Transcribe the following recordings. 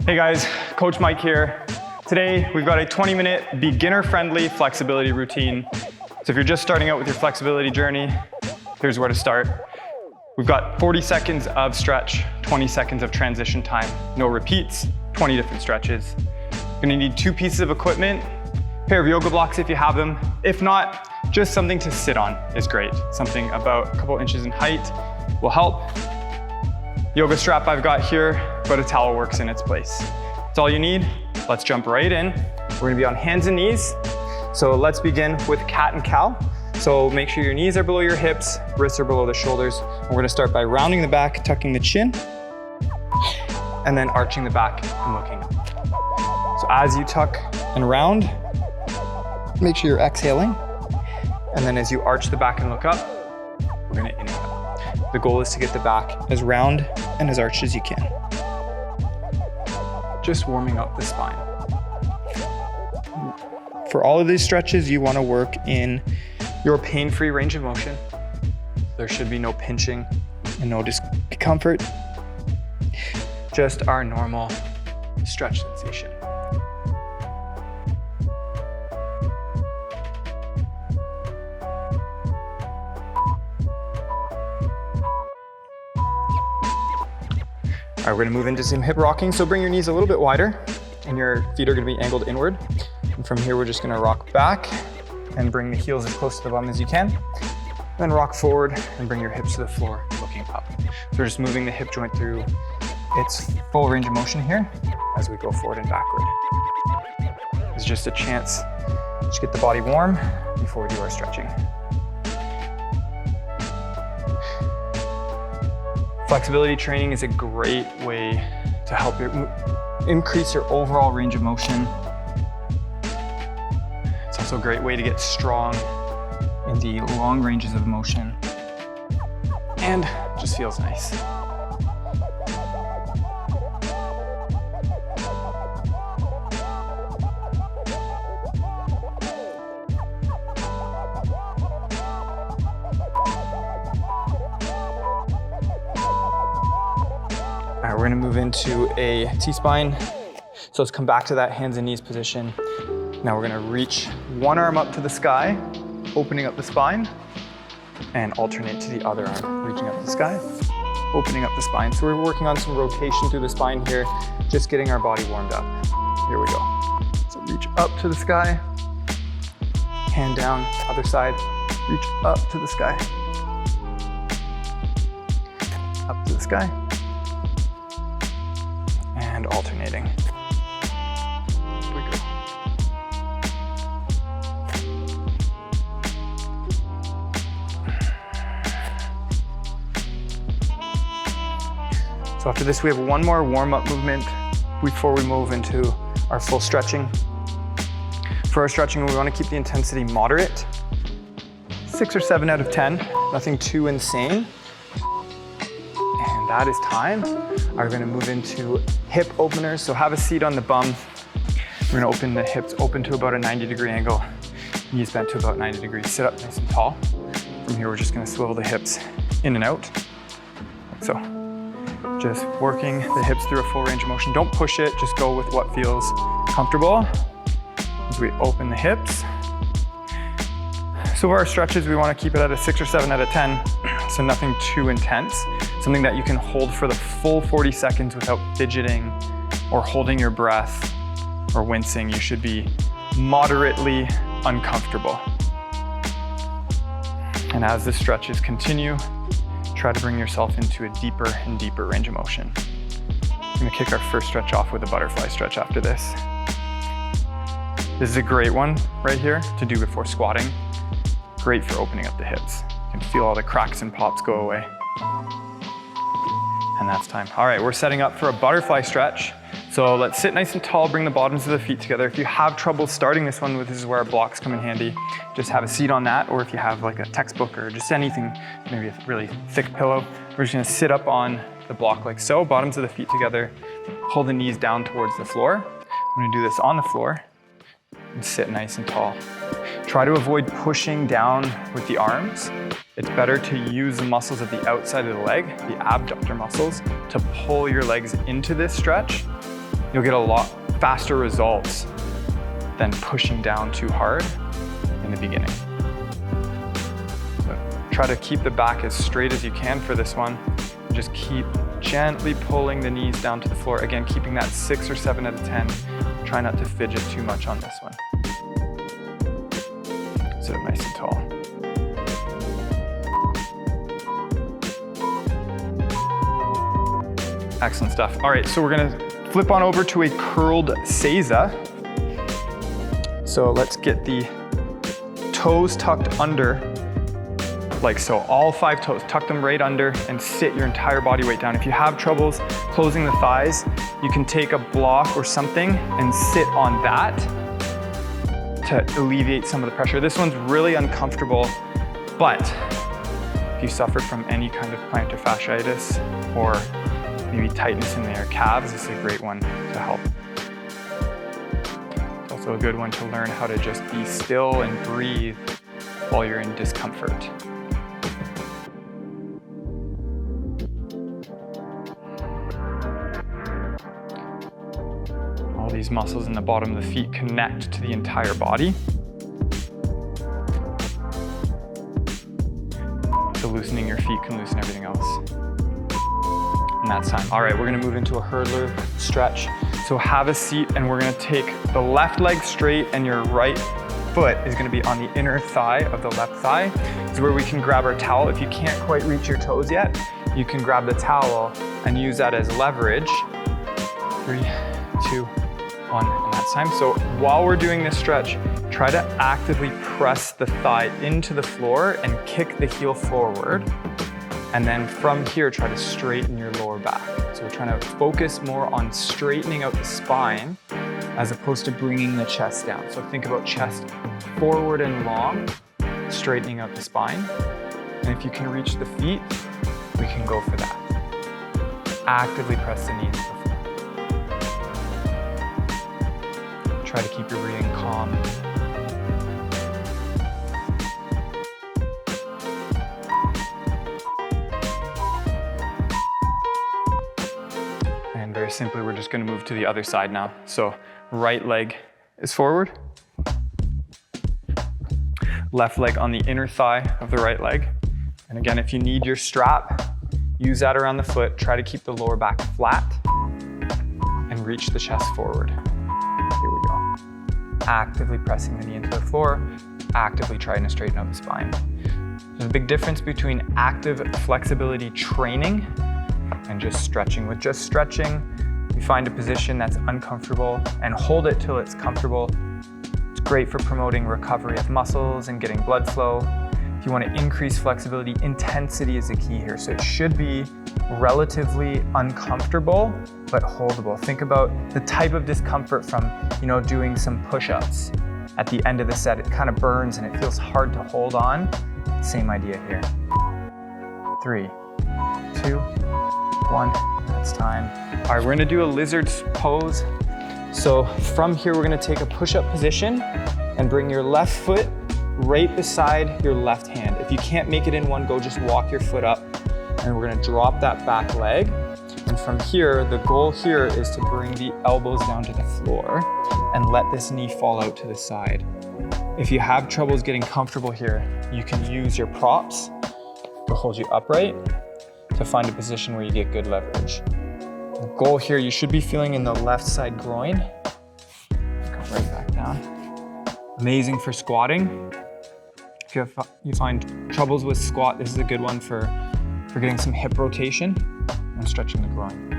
Hey guys, Coach Mike here. Today, we've got a 20-minute beginner-friendly flexibility routine. So if you're just starting out with your flexibility journey, here's where to start. We've got 40 seconds of stretch, 20 seconds of transition time, no repeats, 20 different stretches. You're gonna need 2 pieces of equipment, a pair of yoga blocks if you have them. If not, just something to sit on is great. Something about a couple inches in height will help. Yoga strap I've got here, but a towel works in its place. That's all you need. Let's jump right in. We're gonna be on hands and knees. So let's begin with cat and cow. So make sure your knees are below your hips, wrists are below the shoulders. We're gonna start by rounding the back, tucking the chin, and then arching the back and looking up. So as you tuck and round, make sure you're exhaling. And then as you arch the back and look up, we're gonna inhale. The goal is to get the back as round and as arched as you can. Just warming up the spine. For all of these stretches, you want to work in your pain-free range of motion. There should be no pinching and no discomfort. Just our normal stretch sensation. All right, we're gonna move into some hip rocking. So bring your knees a little bit wider and your feet are gonna be angled inward. And from here, we're just gonna rock back and bring the heels as close to the bum as you can. Then rock forward and bring your hips to the floor, looking up. So we're just moving the hip joint through its full range of motion here as we go forward and backward. It's just a chance to get the body warm before we do our stretching. Flexibility training is a great way to help you increase your overall range of motion. It's also a great way to get strong in the long ranges of motion and just feels nice. All right, we're gonna move into a T-spine. So let's come back to that hands and knees position. Now we're gonna reach one arm up to the sky, opening up the spine, and alternate to the other arm, reaching up to the sky, opening up the spine. So we're working on some rotation through the spine here, just getting our body warmed up. Here we go. So reach up to the sky, hand down, other side, reach up to the sky, up to the sky, and alternating. Here we go. So after this, we have one more warm-up movement before we move into our full stretching. For our stretching, we want to keep the intensity moderate. 6 or 7 out of 10, nothing too insane. And that is time. We're gonna move into hip openers. So have a seat on the bum. We're gonna open the hips open to about a 90-degree angle. Knees bent to about 90 degrees. Sit up nice and tall. From here, we're just gonna swivel the hips in and out, like so. Just working the hips through a full range of motion. Don't push it, just go with what feels comfortable. As we open the hips. So for our stretches, we want to keep it at a 6 or 7 out of 10, so nothing too intense. Something that you can hold for the full 40 seconds without fidgeting or holding your breath or wincing. You should be moderately uncomfortable. And as the stretches continue, try to bring yourself into a deeper and deeper range of motion. I'm gonna kick our first stretch off with a butterfly stretch after this. This is a great one right here to do before squatting. Great for opening up the hips. You can feel all the cracks and pops go away. And that's time. All right, we're setting up for a butterfly stretch. So let's sit nice and tall, bring the bottoms of the feet together. If you have trouble starting this one, this is where our blocks come in handy. Just have a seat on that, or if you have like a textbook or just anything, maybe a really thick pillow, we're just gonna sit up on the block like so, bottoms of the feet together, hold the knees down towards the floor. I'm gonna do this on the floor and sit nice and tall. Try to avoid pushing down with the arms. It's better to use the muscles at the outside of the leg, the abductor muscles, to pull your legs into this stretch you'll get a lot faster results than pushing down too hard in the beginning. So try to keep the back as straight as you can for this one. Just keep gently pulling the knees down to the floor. Again, keeping that 6 or 7 out of 10. Try not to fidget too much on this one. Sit up nice and tall. Excellent stuff. All right, so we're gonna flip on over to a curled Seza. So let's get the toes tucked under, like so. All 5 toes, tuck them right under and sit your entire body weight down. If you have troubles closing the thighs, you can take a block or something and sit on that to alleviate some of the pressure. This one's really uncomfortable, but if you suffer from any kind of plantar fasciitis or maybe tightness in their calves, this is a great one to help. It's also a good one to learn how to just be still and breathe while you're in discomfort. All these muscles in the bottom of the feet connect to the entire body. So loosening your feet can loosen everything else. And that's time. All right, we're gonna move into a hurdler stretch. So have a seat and we're gonna take the left leg straight and your right foot is gonna be on the inner thigh of the left thigh. This is where we can grab our towel. If you can't quite reach your toes yet, you can grab the towel and use that as leverage. 3, 2, 1, and that's time. So while we're doing this stretch, try to actively press the thigh into the floor and kick the heel forward. And then from here, try to straighten your lower back. So we're trying to focus more on straightening out the spine as opposed to bringing the chest down. So think about chest forward and long, straightening out the spine. And if you can reach the feet, we can go for that. Actively press the knees to the floor. Try to keep your breathing calm. Very simply, we're just going to move to the other side now. So right leg is forward. Left leg on the inner thigh of the right leg. And again, if you need your strap, use that around the foot. Try to keep the lower back flat and reach the chest forward. Here we go. Actively pressing the knee into the floor, actively trying to straighten out the spine. There's a big difference between active flexibility training and just stretching. With just stretching, you find a position that's uncomfortable and hold it till it's comfortable. It's great for promoting recovery of muscles and getting blood flow. If you want to increase flexibility, intensity is the key here. So it should be relatively uncomfortable, but holdable. Think about the type of discomfort from, doing some push-ups. At the end of the set, it kind of burns and it feels hard to hold on. Same idea here. 3, 2, 1, that's time. All right, we're gonna do a lizard pose. So from here, we're gonna take a push-up position and bring your left foot right beside your left hand. If you can't make it in one go, just walk your foot up and we're gonna drop that back leg. And from here, the goal here is to bring the elbows down to the floor and let this knee fall out to the side. If you have troubles getting comfortable here, you can use your props to hold you upright to find a position where you get good leverage. The goal here, you should be feeling in the left side groin. Go right back down. Amazing for squatting. If you find troubles with squat, this is a good one for getting some hip rotation and stretching the groin.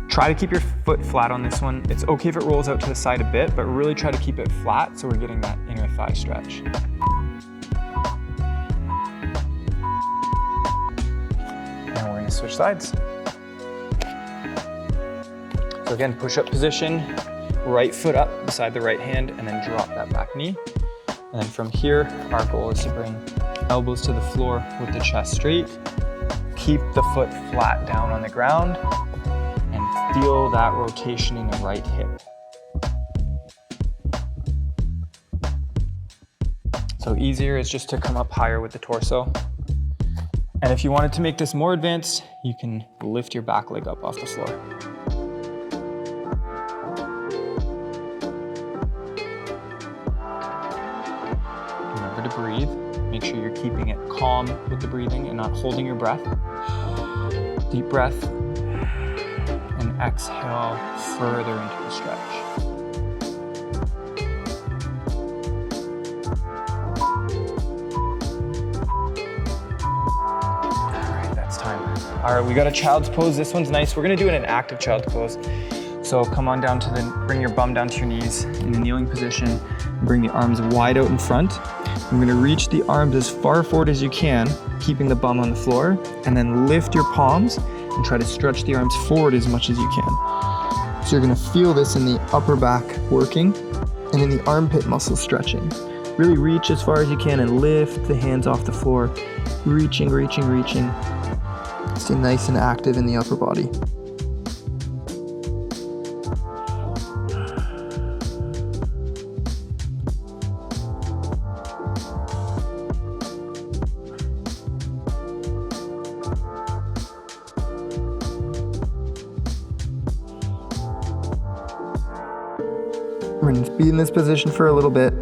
Try to keep your foot flat on this one. It's okay if it rolls out to the side a bit, but really try to keep it flat so we're getting that inner thigh stretch. And we're gonna switch sides. So again, push-up position, right foot up beside the right hand, and then drop that back knee. And then from here, our goal is to bring elbows to the floor with the chest straight. Keep the foot flat down on the ground and feel that rotation in the right hip. So easier is just to come up higher with the torso. And if you wanted to make this more advanced, you can lift your back leg up off the floor. Remember to breathe. Make sure you're keeping it calm with the breathing and not holding your breath. Deep breath. And exhale further into the stretch. All right, we got a child's pose. This one's nice. We're gonna do it in an active child's pose. So come on down bring your bum down to your knees in a kneeling position. Bring the arms wide out in front. I'm gonna reach the arms as far forward as you can, keeping the bum on the floor, and then lift your palms and try to stretch the arms forward as much as you can. So you're gonna feel this in the upper back working and in the armpit muscle stretching. Really reach as far as you can and lift the hands off the floor. Reaching, reaching, reaching. Stay nice and active in the upper body. We're going to be in this position for a little bit.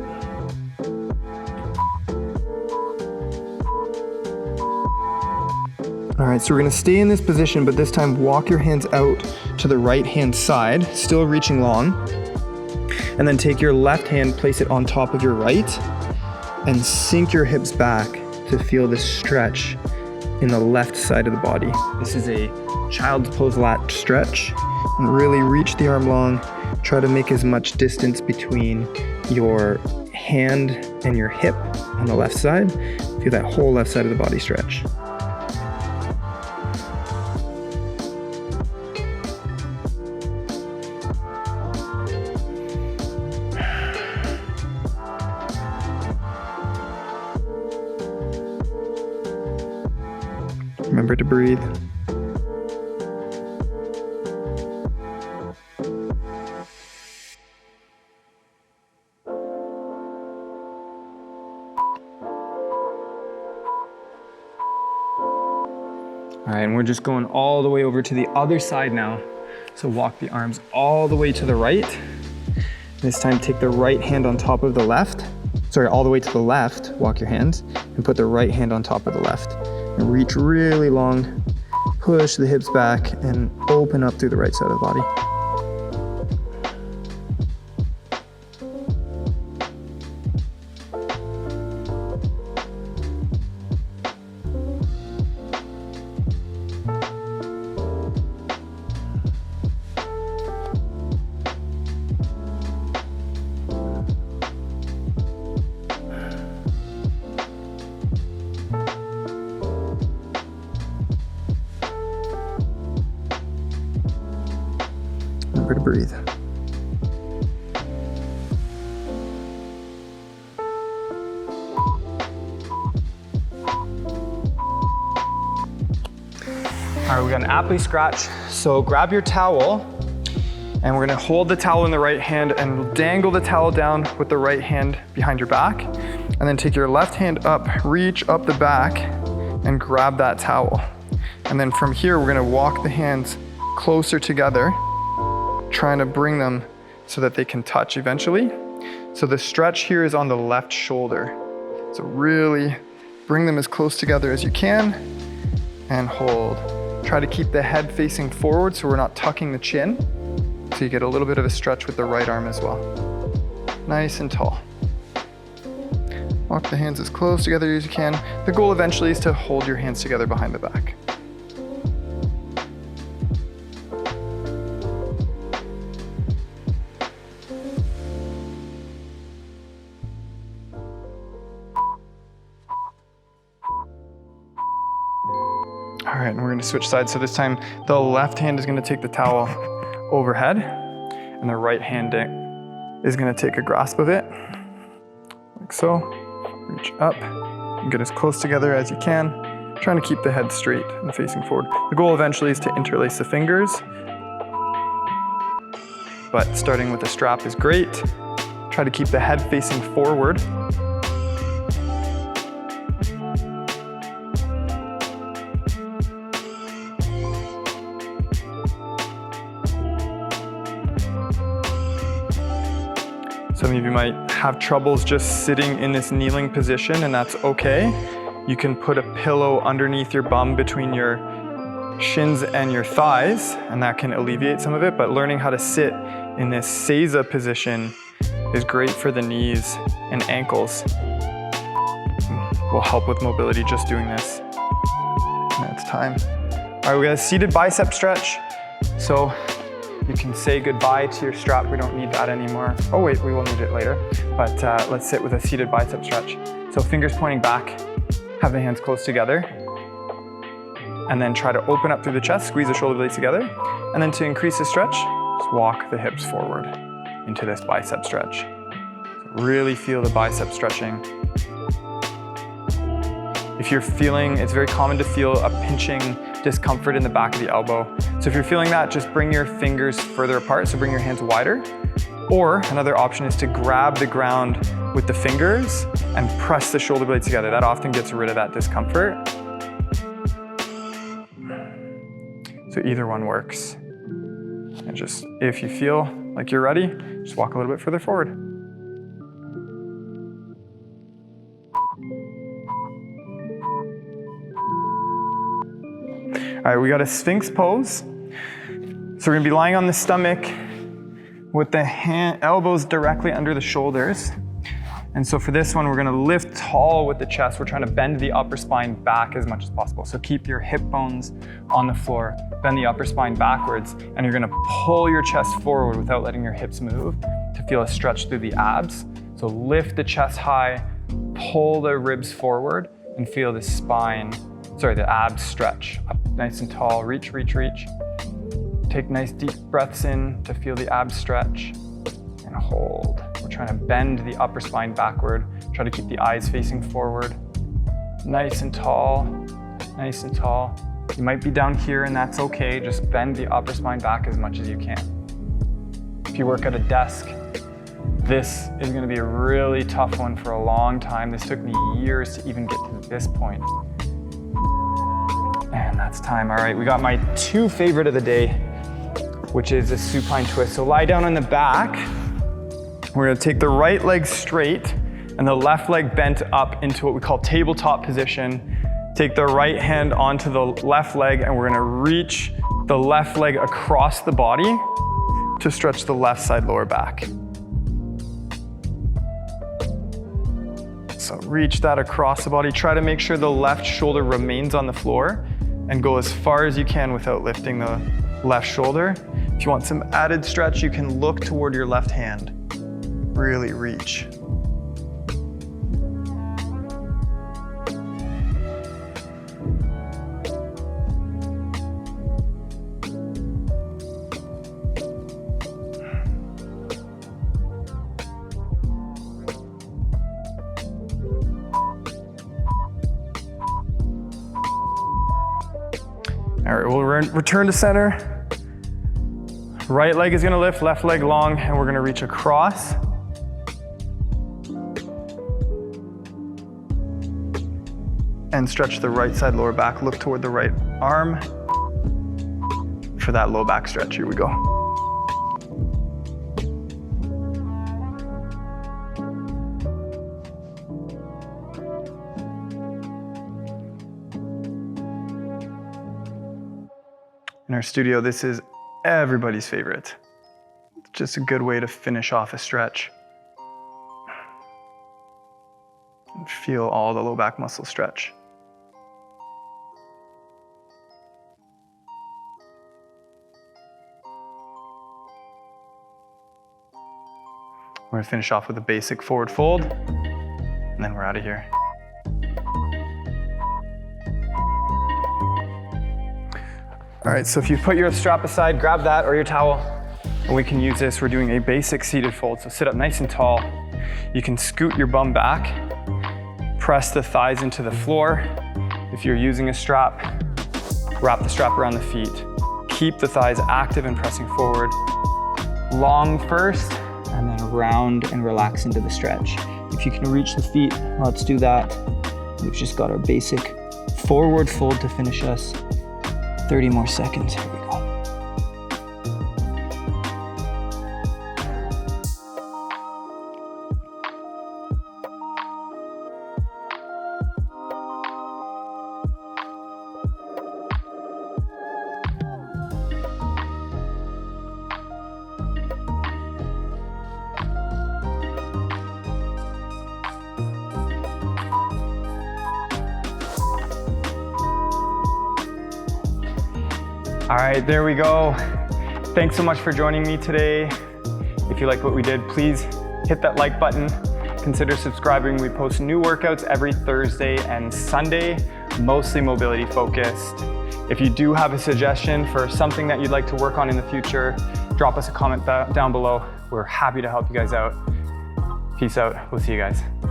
All right, so we're gonna stay in this position, but this time walk your hands out to the right hand side, still reaching long. And then take your left hand, place it on top of your right, and sink your hips back to feel the stretch in the left side of the body. This is a child's pose latch stretch. And really reach the arm long. Try to make as much distance between your hand and your hip on the left side. Feel that whole left side of the body stretch. Remember to breathe. All right, and we're just going all the way over to the other side now. So walk the arms all the way to the right. This time take the right hand on top of the left. Sorry, all the way to the left, walk your hands, and put the right hand on top of the left. And reach really long, push the hips back, and open up through the right side of the body. Remember to breathe. All right, we got an aptly scratch. So grab your towel and we're gonna hold the towel in the right hand and dangle the towel down with the right hand behind your back. And then take your left hand up, reach up the back and grab that towel. And then from here, we're gonna walk the hands closer together, trying to bring them so that they can touch eventually. So the stretch here is on the left shoulder. So really bring them as close together as you can and hold. Try to keep the head facing forward so we're not tucking the chin. So you get a little bit of a stretch with the right arm as well. Nice and tall. Walk the hands as close together as you can. The goal eventually is to hold your hands together behind the back. All right, and we're gonna switch sides. So this time, the left hand is gonna take the towel overhead, and the right hand is gonna take a grasp of it, like so. Reach up and get as close together as you can, trying to keep the head straight and facing forward. The goal eventually is to interlace the fingers, but starting with the strap is great. Try to keep the head facing forward. Some of you might have troubles just sitting in this kneeling position, and that's okay. You can put a pillow underneath your bum between your shins and your thighs, and that can alleviate some of it, but learning how to sit in this Seza position is great for the knees and ankles. Will help with mobility just doing this. And it's time. All right, we got a seated bicep stretch. So you can say goodbye to your strap. We don't need that anymore. Oh wait, we will need it later. But let's sit with a seated bicep stretch. So fingers pointing back, have the hands close together. And then try to open up through the chest, squeeze the shoulder blades together. And then to increase the stretch, just walk the hips forward into this bicep stretch. So really feel the bicep stretching. If you're feeling, it's very common to feel a pinching discomfort in the back of the elbow. So if you're feeling that, just bring your fingers further apart, so bring your hands wider. Or another option is to grab the ground with the fingers and press the shoulder blades together. That often gets rid of that discomfort. So either one works. And just, if you feel like you're ready, just walk a little bit further forward. All right, we got a Sphinx pose. So we're gonna be lying on the stomach with the elbows directly under the shoulders. And so for this one, we're gonna lift tall with the chest. We're trying to bend the upper spine back as much as possible. So keep your hip bones on the floor, bend the upper spine backwards, and you're gonna pull your chest forward without letting your hips move to feel a stretch through the abs. So lift the chest high, pull the ribs forward, and feel the the abs stretch up nice and tall. Reach, reach, reach. Take nice deep breaths in to feel the abs stretch, and hold. We're trying to bend the upper spine backward. Try to keep the eyes facing forward. Nice and tall, nice and tall. You might be down here and that's okay. Just bend the upper spine back as much as you can. If you work at a desk, this is gonna be a really tough one for a long time. This took me years to even get to this point. And that's time. All right, we got my two favorite of the day, which is a supine twist. So lie down on the back. We're gonna take the right leg straight and the left leg bent up into what we call tabletop position. Take the right hand onto the left leg and we're gonna reach the left leg across the body to stretch the left side lower back. So reach that across the body. Try to make sure the left shoulder remains on the floor and go as far as you can without lifting the left shoulder. If you want some added stretch, you can look toward your left hand. Really reach. All right, we'll return to center. Right leg is gonna lift, left leg long, and we're gonna reach across. And stretch the right side lower back. Look toward the right arm for that low back stretch. Here we go. In our studio, this is everybody's favorite. It's just a good way to finish off a stretch. And feel all the low back muscle stretch. We're gonna finish off with a basic forward fold, and then we're out of here. All right, so if you put your strap aside, grab that or your towel, and we can use this. We're doing a basic seated fold, so sit up nice and tall. You can scoot your bum back, press the thighs into the floor. If you're using a strap, wrap the strap around the feet. Keep the thighs active and pressing forward. Long first, and then round and relax into the stretch. If you can reach the feet, let's do that. We've just got our basic forward fold to finish us. 30 more seconds, here we go. All right, there we go. Thanks so much for joining me today. If you like what we did, please hit that like button. Consider subscribing. We post new workouts every Thursday and Sunday, mostly mobility focused. If you do have a suggestion for something that you'd like to work on in the future, drop us a comment down below. We're happy to help you guys out. Peace out. We'll see you guys.